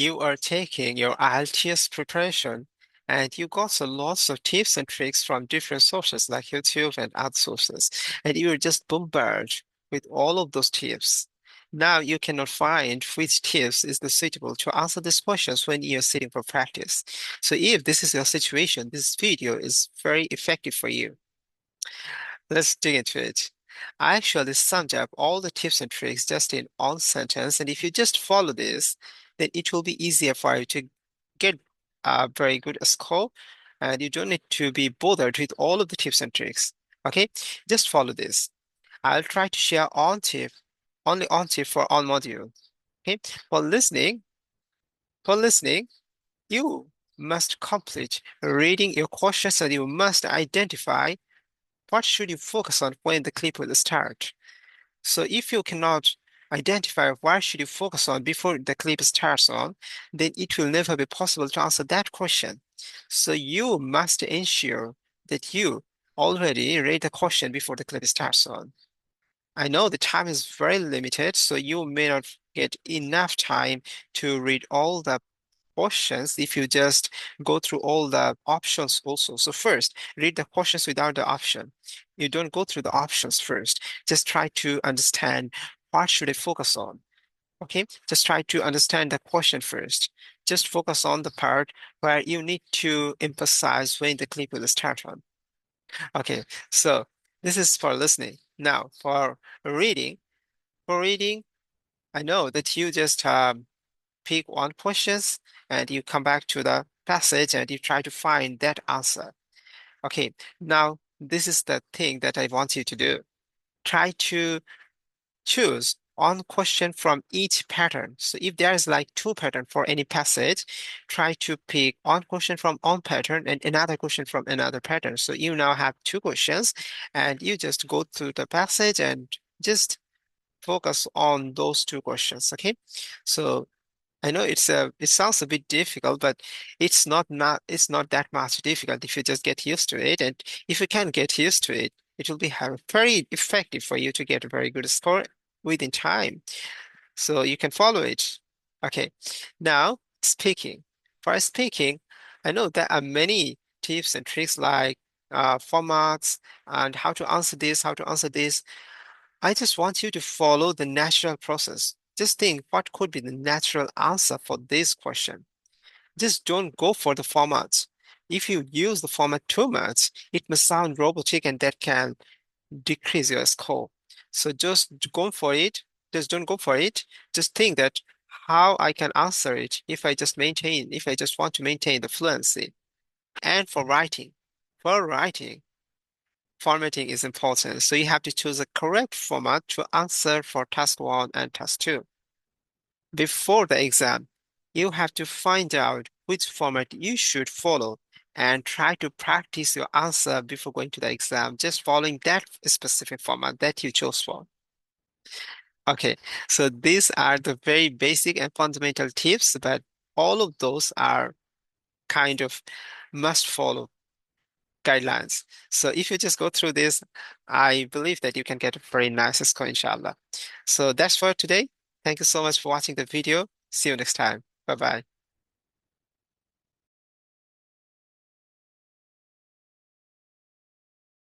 you are taking your IELTS preparation and you got a lots of tips and tricks from different sources like YouTube and other sources, and you are just bombarded with all of those tips. Now you cannot find which tips is the suitable to answer these questions when you're sitting for practice. So if this is your situation, this video is very effective for you. Let's dig into it. I actually summed up all the tips and tricks just in one sentence, and if you just follow this, then it will be easier for you to get a very good score, and you don't need to be bothered with all of the tips and tricks. Okay, just follow this. I'll try to share only on tip for on module. Okay, for listening, for listening, you must complete reading your questions and you must identify what should you focus on when the clip will start. So if you cannot identify what should you focus on before the clip starts on, then it will never be possible to answer that question. So you must ensure that you already read the question before the clip starts on. I know the time is very limited, so you may not get enough time to read all the questions if you just go through all the options also. So first, read the questions without the option. You don't go through the options first. Just try to understand what should I focus on. Okay, just try to understand the question first. Just focus on the part where you need to emphasize when the clip will start on. Okay, so this is for listening. Now for reading, I know that you just pick one questions and you come back to the passage and you try to find that answer. Okay, now this is the thing that I want you to do. Try to choose one question from each pattern. So if there is like two pattern for any passage, try to pick one question from one pattern and another question from another pattern. So you now have two questions and you just go through the passage and just focus on those two questions. Okay, so I know it sounds a bit difficult, but it's not that much difficult if you just get used to it. And if you can get used to it, it will be very effective for you to get a very good score within time. So you can follow it. Okay. Now speaking. For speaking, I know there are many tips and tricks like formats and how to answer this, how to answer this. I just want you to follow the natural process. Just think what could be the natural answer for this question. Just don't go for the format. If you use the format too much, it may sound robotic and that can decrease your score. So just go for it. Just don't go for it. Just think that how I can answer it if I just want to maintain the fluency. And for writing, formatting is important. So you have to choose a correct format to answer for task one and task two. Before the exam, you have to find out which format you should follow and try to practice your answer before going to the exam, just following that specific format that you chose for. Okay, so these are the very basic and fundamental tips, but all of those are kind of must follow guidelines. So if you just go through this, I believe that you can get a very nice score, inshallah. So that's for today. Thank you so much for watching the video. See you next time. Bye bye.